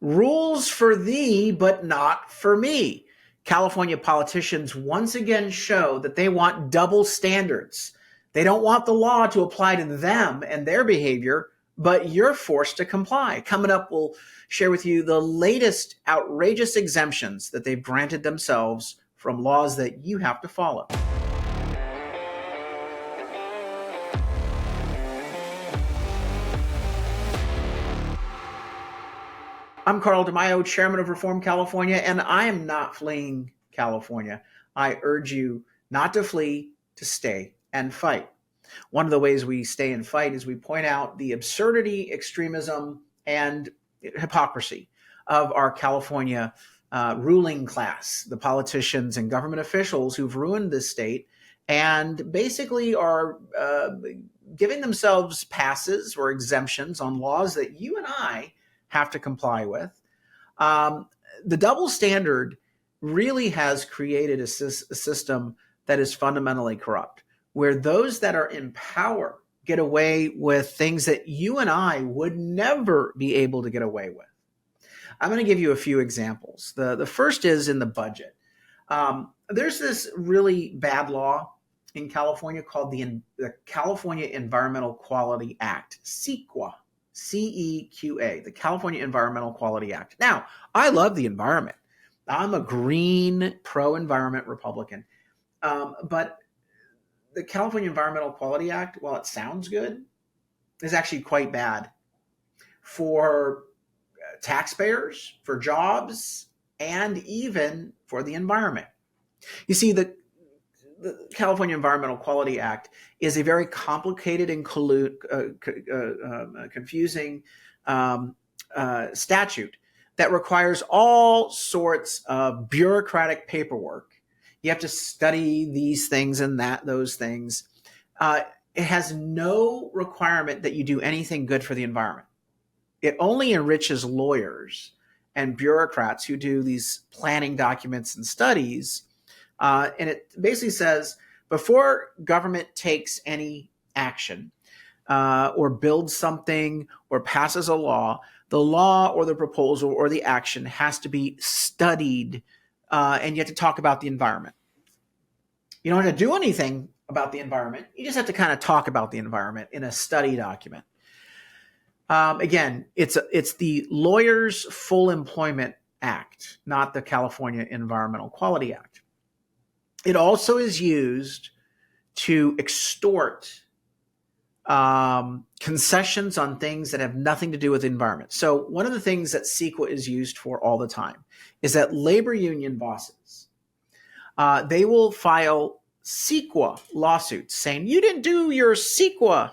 Rules for thee, but not for me. California politicians once again show that they want double standards. They don't want the law to apply to them and their behavior, but you're forced to comply. Coming up, we'll share with you the latest outrageous exemptions that they've granted themselves from laws that you have to follow. I'm Carl DeMaio, chairman of Reform California, and I am not fleeing California. I urge you not to flee, to stay and fight. One of the ways we stay and fight is we point out the absurdity, extremism, and hypocrisy of our California ruling class, the politicians and government officials who've ruined this state and basically are giving themselves passes or exemptions on laws that you and I have to comply with. The double standard really has created a system that is fundamentally corrupt, where those that are in power get away with things that you and I would never be able to get away with. I'm going to give you a few examples. The first is in the budget. There's this really bad law in California called the California Environmental Quality Act, CEQA. CEQA, the California Environmental Quality Act. Now, I love the environment. I'm a green, pro-environment Republican. But the California Environmental Quality Act, while it sounds good, is actually quite bad for taxpayers, for jobs, and even for the environment. You see, the California Environmental Quality Act is a very complicated and confusing statute that requires all sorts of bureaucratic paperwork. You have to study these things and those things. It has no requirement that you do anything good for the environment. It only enriches lawyers and bureaucrats who do these planning documents and studies. And it basically says, before government takes any action or builds something or passes a law, the law or the proposal or the action has to be studied, and you have to talk about the environment. You don't have to do anything about the environment. You just have to kind of talk about the environment in a study document. Again, it's the Lawyers Full Employment Act, not the California Environmental Quality Act. It also is used to extort concessions on things that have nothing to do with the environment. So one of the things that CEQA is used for all the time is that labor union bosses, they will file CEQA lawsuits saying, you didn't do your CEQA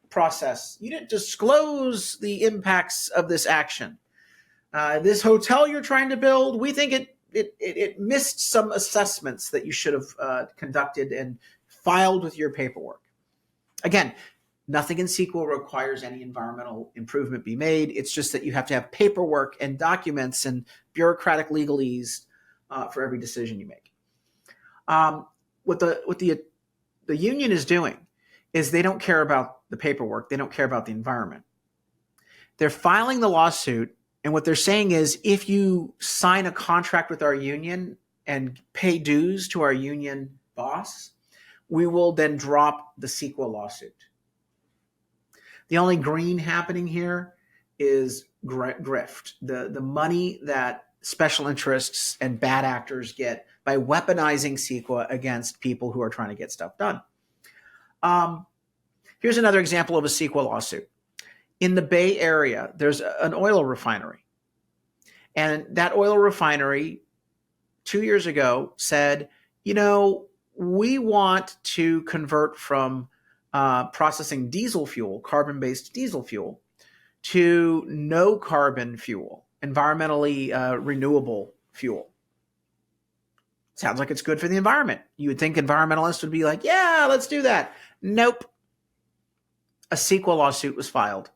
process. You didn't disclose the impacts of this action. This hotel you're trying to build, we think it missed some assessments that you should have conducted and filed with your paperwork. Again, nothing in CEQA requires any environmental improvement be made. It's just that you have to have paperwork and documents and bureaucratic legalese for every decision you make. What the union is doing is they don't care about the paperwork. They don't care about the environment. They're filing the lawsuit. And what they're saying is, if you sign a contract with our union and pay dues to our union boss, we will then drop the CEQA lawsuit. The only green happening here is grift, the money that special interests and bad actors get by weaponizing CEQA against people who are trying to get stuff done. Here's another example of a CEQA lawsuit. In the Bay Area, there's an oil refinery. And that oil refinery 2 years ago said, we want to convert from processing diesel fuel, carbon-based diesel fuel, to no carbon fuel, environmentally renewable fuel. Sounds like it's good for the environment. You would think environmentalists would be like, yeah, let's do that. Nope. A CEQA lawsuit was filed.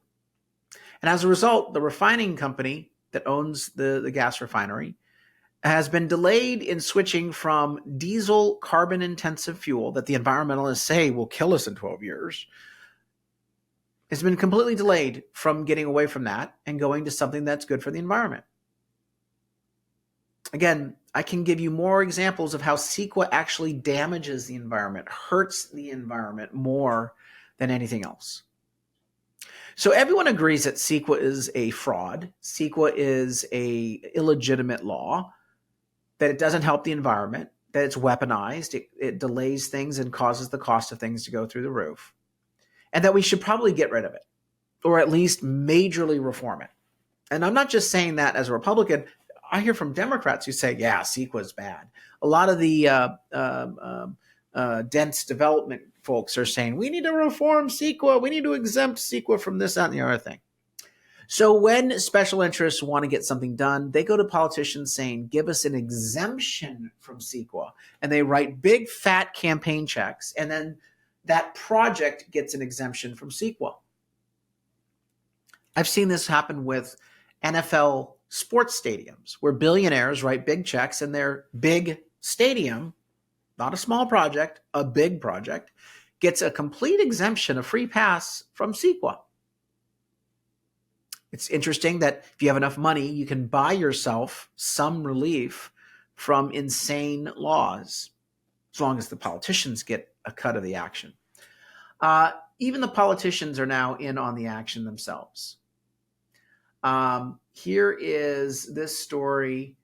And as a result, the refining company that owns the gas refinery has been delayed in switching from diesel carbon-intensive fuel that the environmentalists say will kill us in 12 years. It's been completely delayed from getting away from that and going to something that's good for the environment. Again, I can give you more examples of how CEQA actually damages the environment, hurts the environment more than anything else. So everyone agrees that CEQA is a fraud. CEQA is a illegitimate law, that it doesn't help the environment, that it's weaponized, it delays things and causes the cost of things to go through the roof, and that we should probably get rid of it, or at least majorly reform it. And I'm not just saying that as a Republican. I hear from Democrats who say, yeah, CEQA is bad. A lot of the dense development folks are saying, we need to reform CEQA. We need to exempt CEQA from this, that, and the other thing. So when special interests want to get something done, they go to politicians saying, give us an exemption from CEQA. And they write big, fat campaign checks. And then that project gets an exemption from CEQA. I've seen this happen with NFL sports stadiums, where billionaires write big checks and their big stadium, not a small project, a big project, gets a complete exemption, a free pass from CEQA. It's interesting that if you have enough money, you can buy yourself some relief from insane laws, as long as the politicians get a cut of the action. Even the politicians are now in on the action themselves. Here is this story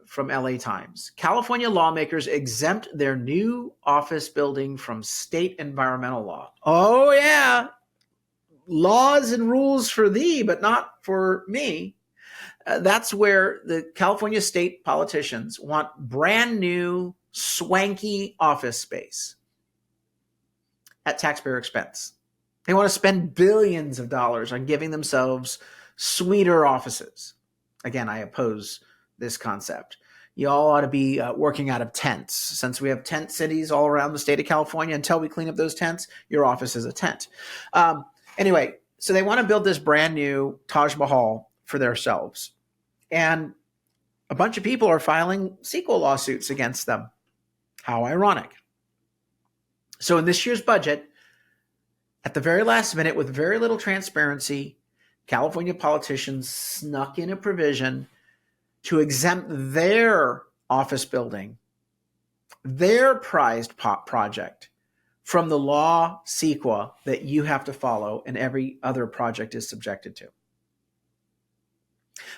from LA Times. California lawmakers exempt their new office building from state environmental law. Oh, yeah. Laws and rules for thee, but not for me. That's where the California state politicians want brand new, swanky office space at taxpayer expense. They want to spend billions of dollars on giving themselves sweeter offices. Again, I oppose this concept. You all ought to be working out of tents. Since we have tent cities all around the state of California, until we clean up those tents, your office is a tent. Anyway, so they want to build this brand new Taj Mahal for themselves. And a bunch of people are filing CEQA lawsuits against them. How ironic. So in this year's budget, at the very last minute, with very little transparency, California politicians snuck in a provision to exempt their office building, their prized project, from the law CEQA that you have to follow and every other project is subjected to.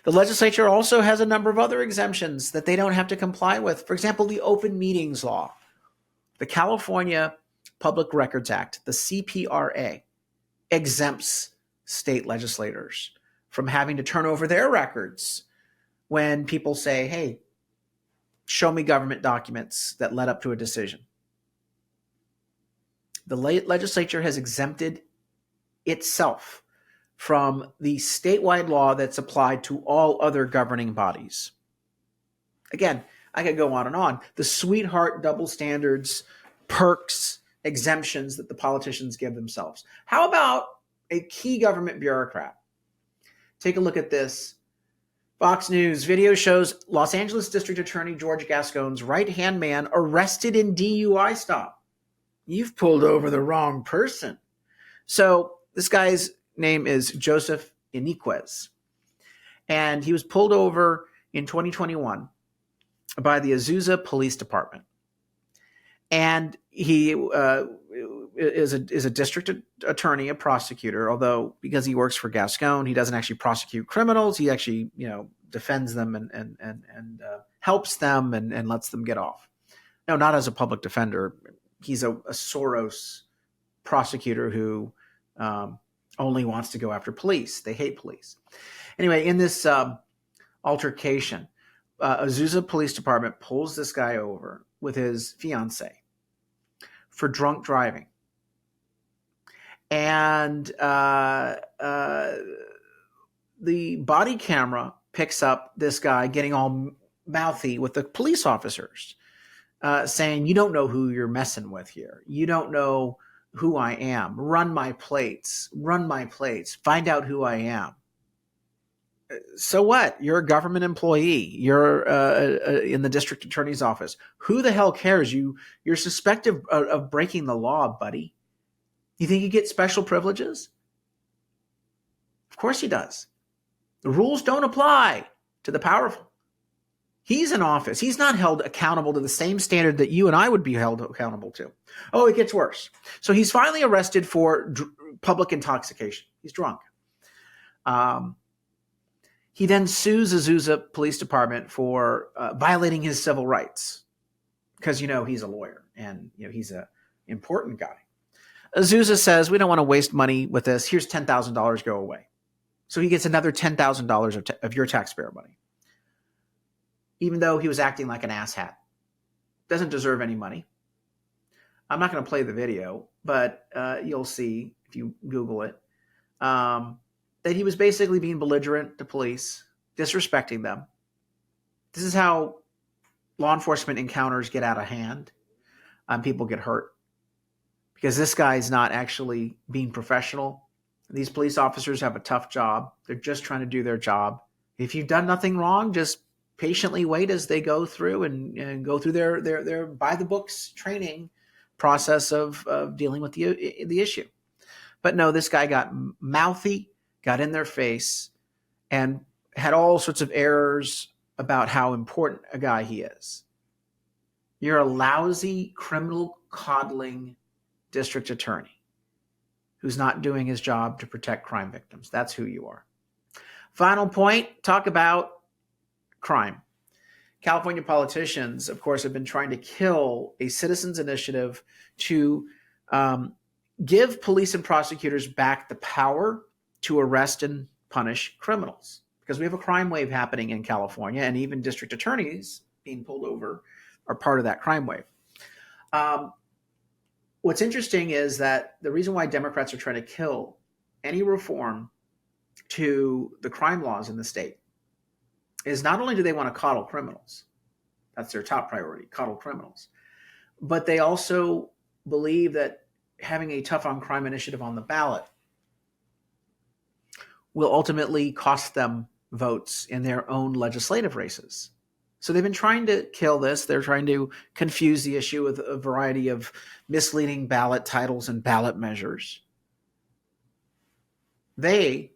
The legislature also has a number of other exemptions that they don't have to comply with. For example, the Open Meetings Law. The California Public Records Act, the CPRA, exempts state legislators from having to turn over their records when people say, hey, show me government documents that led up to a decision. The legislature has exempted itself from the statewide law that's applied to all other governing bodies. Again, I could go on and on. The sweetheart double standards, perks, exemptions that the politicians give themselves. How about a key government bureaucrat? Take a look at this. Fox News video shows Los Angeles District Attorney George Gascon's right-hand man arrested in DUI stop. You've pulled over the wrong person. So this guy's name is Joseph Iniquez. And he was pulled over in 2021 by the Azusa Police Department. And he is a district attorney, a prosecutor, although because he works for Gascon, he doesn't actually prosecute criminals. He actually, defends them and helps them and lets them get off. No, not as a public defender. He's a Soros prosecutor who only wants to go after police. They hate police. Anyway, in this altercation, Azusa Police Department pulls this guy over with his fiance for drunk driving. And the body camera picks up this guy getting all mouthy with the police officers, saying, you don't know who you're messing with here. You don't know who I am. Run my plates. Find out who I am. So what? You're a government employee. You're in the district attorney's office. Who the hell cares? You're suspected of breaking the law, buddy. You think you get special privileges? Of course he does. The rules don't apply to the powerful. He's in office. He's not held accountable to the same standard that you and I would be held accountable to. Oh, it gets worse. So he's finally arrested for public intoxication. He's drunk. He then sues Azusa Police Department for violating his civil rights because, he's a lawyer and, he's an important guy. Azusa says, we don't want to waste money with this. Here's $10,000, go away. So he gets another $10,000 of your taxpayer money, even though he was acting like an asshat. Doesn't deserve any money. I'm not going to play the video, but you'll see if you Google it, that he was basically being belligerent to police, disrespecting them. This is how law enforcement encounters get out of hand. People get hurt because this guy's not actually being professional. These police officers have a tough job. They're just trying to do their job. If you've done nothing wrong, just patiently wait as they go through and go through their by the books training process of dealing with the issue. But no, this guy got mouthy, got in their face, and had all sorts of errors about how important a guy he is. You're a lousy, criminal coddling district attorney who's not doing his job to protect crime victims. That's who you are. Final point, talk about crime. California politicians, of course, have been trying to kill a citizens' initiative to give police and prosecutors back the power to arrest and punish criminals. Because we have a crime wave happening in California, and even district attorneys being pulled over are part of that crime wave. What's interesting is that the reason why Democrats are trying to kill any reform to the crime laws in the state is not only do they want to coddle criminals, that's their top priority, coddle criminals, but they also believe that having a tough on crime initiative on the ballot will ultimately cost them votes in their own legislative races. So they've been trying to kill this. They're trying to confuse the issue with a variety of misleading ballot titles and ballot measures. They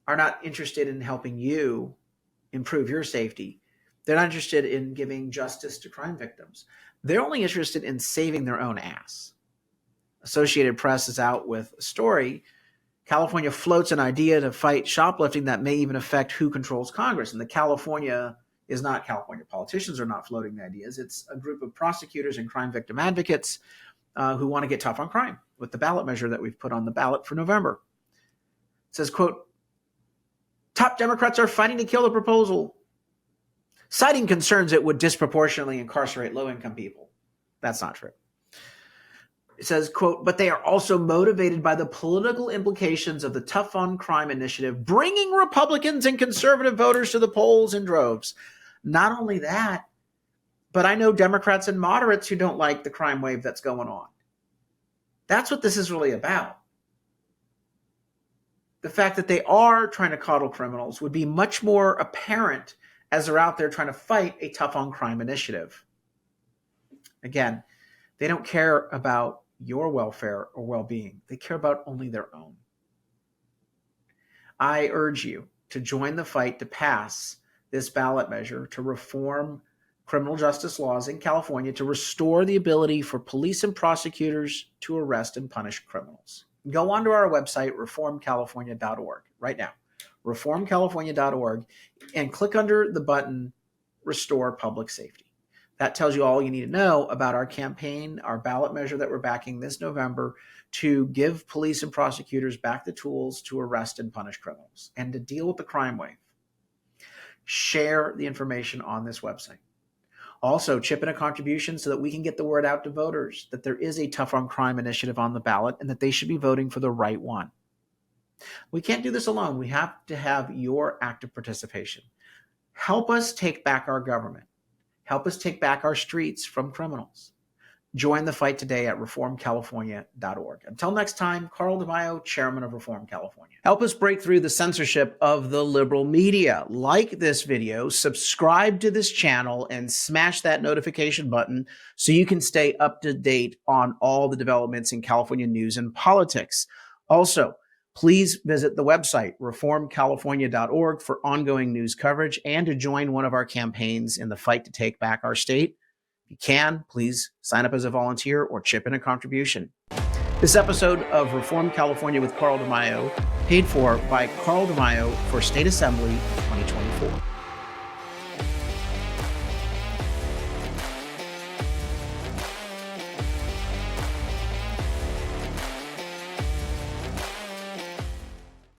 are not interested in helping you improve your safety. They're not interested in giving justice to crime victims. They're only interested in saving their own ass. Associated Press is out with a story. California floats an idea to fight shoplifting that may even affect who controls Congress. And the California is not California politicians are not floating the ideas. It's a group of prosecutors and crime victim advocates who want to get tough on crime with the ballot measure that we've put on the ballot for November. It says, quote, top Democrats are fighting to kill the proposal, citing concerns it would disproportionately incarcerate low-income people. That's not true. It says, quote, but they are also motivated by the political implications of the tough on crime initiative, bringing Republicans and conservative voters to the polls in droves. Not only that, but I know Democrats and moderates who don't like the crime wave that's going on. That's what this is really about. The fact that they are trying to coddle criminals would be much more apparent as they're out there trying to fight a tough on crime initiative. Again, they don't care about your welfare or well-being. They care about only their own. I urge you to join the fight to pass this ballot measure to reform criminal justice laws in California to restore the ability for police and prosecutors to arrest and punish criminals. Go onto our website, reformcalifornia.org, right now, reformcalifornia.org, and click under the button, Restore Public Safety. That tells you all you need to know about our campaign, our ballot measure that we're backing this November to give police and prosecutors back the tools to arrest and punish criminals and to deal with the crime wave. Share the information on this website. Also, chip in a contribution so that we can get the word out to voters that there is a tough on crime initiative on the ballot and that they should be voting for the right one. We can't do this alone. We have to have your active participation. Help us take back our government. Help us take back our streets from criminals. Join the fight today at reformcalifornia.org. Until next time, Carl DeMaio, Chairman of Reform California. Help us break through the censorship of the liberal media. Like this video, subscribe to this channel, and smash that notification button so you can stay up to date on all the developments in California news and politics. Also, Please visit the website, reformcalifornia.org, for ongoing news coverage and to join one of our campaigns in the fight to take back our state. If you can, please sign up as a volunteer or chip in a contribution. This episode of Reform California with Carl DeMaio, paid for by Carl DeMaio for State Assembly 2024.